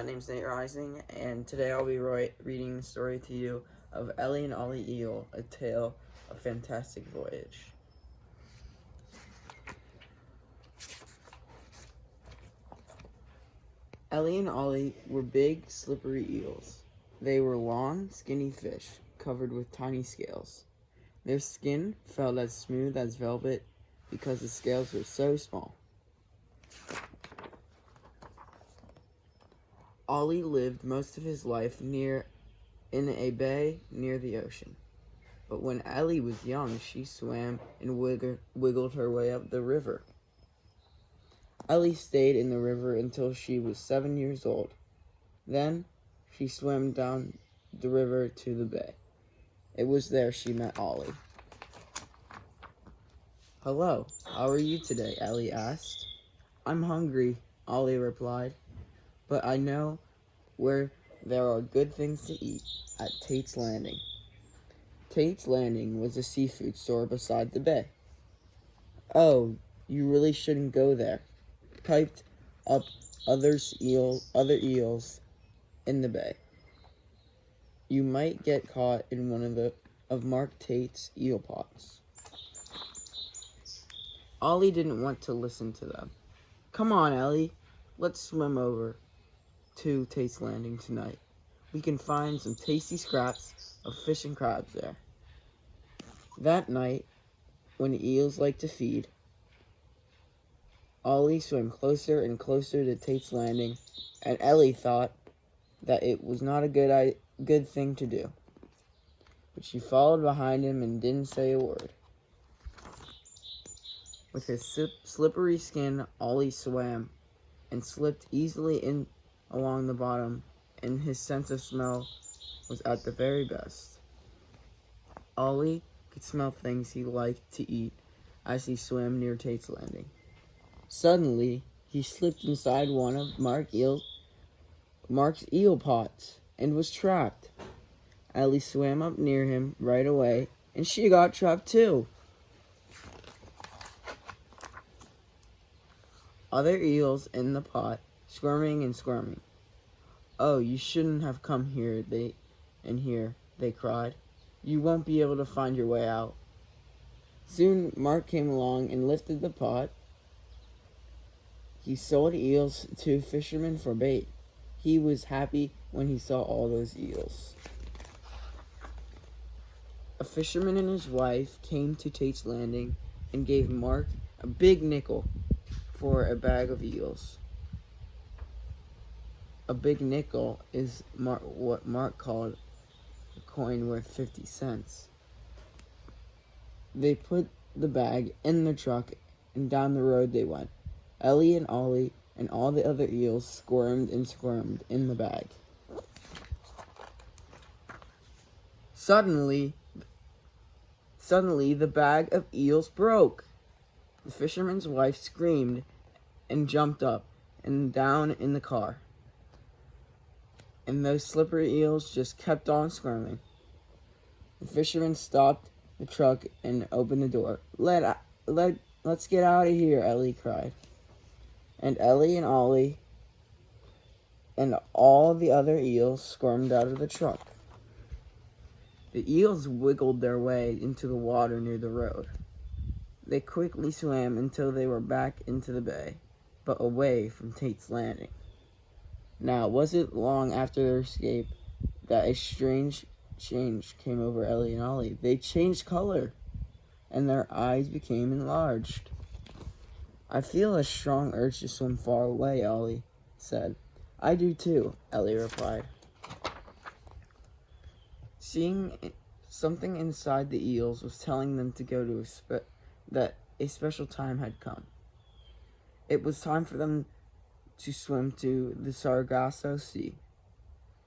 name's Nate Rising, and today I'll be reading the story to you of Ellie and Ollie Eel, a tale of fantastic voyage. Ellie and Ollie were big, slippery eels. They were long, skinny fish, covered with tiny scales. Their skin felt as smooth as velvet because the scales were so small. Ollie lived most of his life in a bay near the ocean. But when Ellie was young, she swam and wiggled her way up the river. Ellie stayed in the river until she was 7 years old. Then she swam down the river to the bay. It was there she met Ollie. "Hello, how are you today?" Ellie asked. "I'm hungry," Ollie replied. "But I know where there are good things to eat, at Tate's Landing." Tate's Landing was a seafood store beside the bay. "Oh, you really shouldn't go there," piped up other eels in the bay. "You might get caught in one of Mark Tate's eel pots." Ollie didn't want to listen to them. "Come on, Ellie, let's swim over to Tate's Landing tonight. We can find some tasty scraps of fish and crabs there." That night, when eels like to feed, Ollie swam closer and closer to Tate's Landing, and Ellie thought that it was not a good thing to do. But she followed behind him and didn't say a word. With his slippery skin, Ollie swam and slipped easily in along the bottom, and his sense of smell was at the very best. Ollie could smell things he liked to eat as he swam near Tate's Landing. Suddenly, he slipped inside one of Mark's eel pots and was trapped. Ellie swam up near him right away, and she got trapped too. Other eels in the pot, squirming and squirming. "Oh, you shouldn't have come here, they cried. "You won't be able to find your way out." Soon Mark came along and lifted the pot. He sold eels to fishermen for bait. He was happy when he saw all those eels. A fisherman and his wife came to Tate's Landing and gave Mark a big nickel for a bag of eels. A big nickel is what Mark called a coin worth 50 cents. They put the bag in the truck, and down the road they went. Ellie and Ollie and all the other eels squirmed and squirmed in the bag. Suddenly the bag of eels broke. The fisherman's wife screamed and jumped up and down in the car. And those slippery eels just kept on squirming. The fisherman stopped the truck and opened the door. Let's get out of here," Ellie cried. And Ellie and Ollie and all the other eels squirmed out of the truck. The eels wiggled their way into the water near the road. They quickly swam until they were back into the bay, but away from Tate's Landing. Now, it wasn't long after their escape that a strange change came over Ellie and Ollie. They changed color, and their eyes became enlarged. "I feel a strong urge to swim far away," Ollie said. "I do too," Ellie replied. Seeing something inside the eels was telling them to go to that a special time had come. It was time for them to swim to the Sargasso Sea,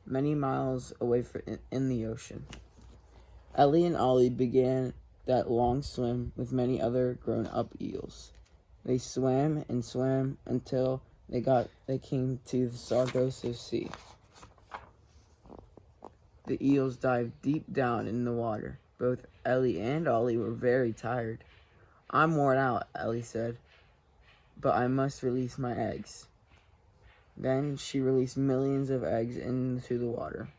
many miles away in the ocean. Ellie and Ollie began that long swim with many other grown-up eels. They swam and swam until they came to the Sargasso Sea. The eels dived deep down in the water. Both Ellie and Ollie were very tired. "I'm worn out," Ellie said, "but I must release my eggs." Then she released millions of eggs into the water.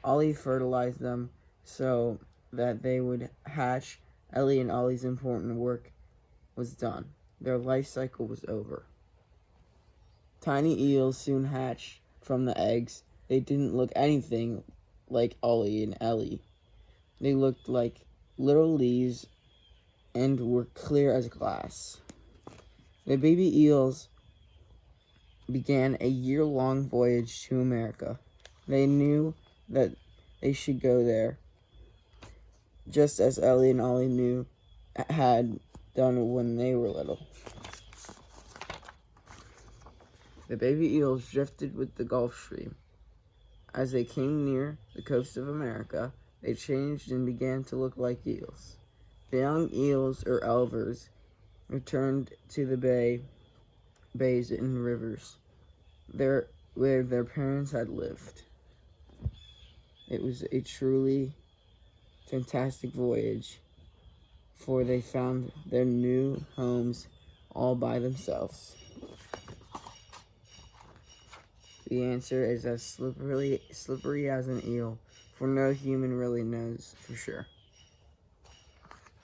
Ollie fertilized them so that they would hatch. Ellie and Ollie's important work was done. Their life cycle was over. Tiny eels soon hatched from the eggs. They didn't look anything like Ollie and Ellie. They looked like little leaves and were clear as glass. The baby eels began a year-long voyage to America. They knew that they should go there, just as Ellie and Ollie had done when they were little. The baby eels drifted with the Gulf Stream. As they came near the coast of America, they changed and began to look like eels. The young eels, or elvers, returned to the bays and rivers where their parents had lived. It was a truly fantastic voyage, for they found their new homes all by themselves. The answer is as slippery as an eel, for no human really knows for sure.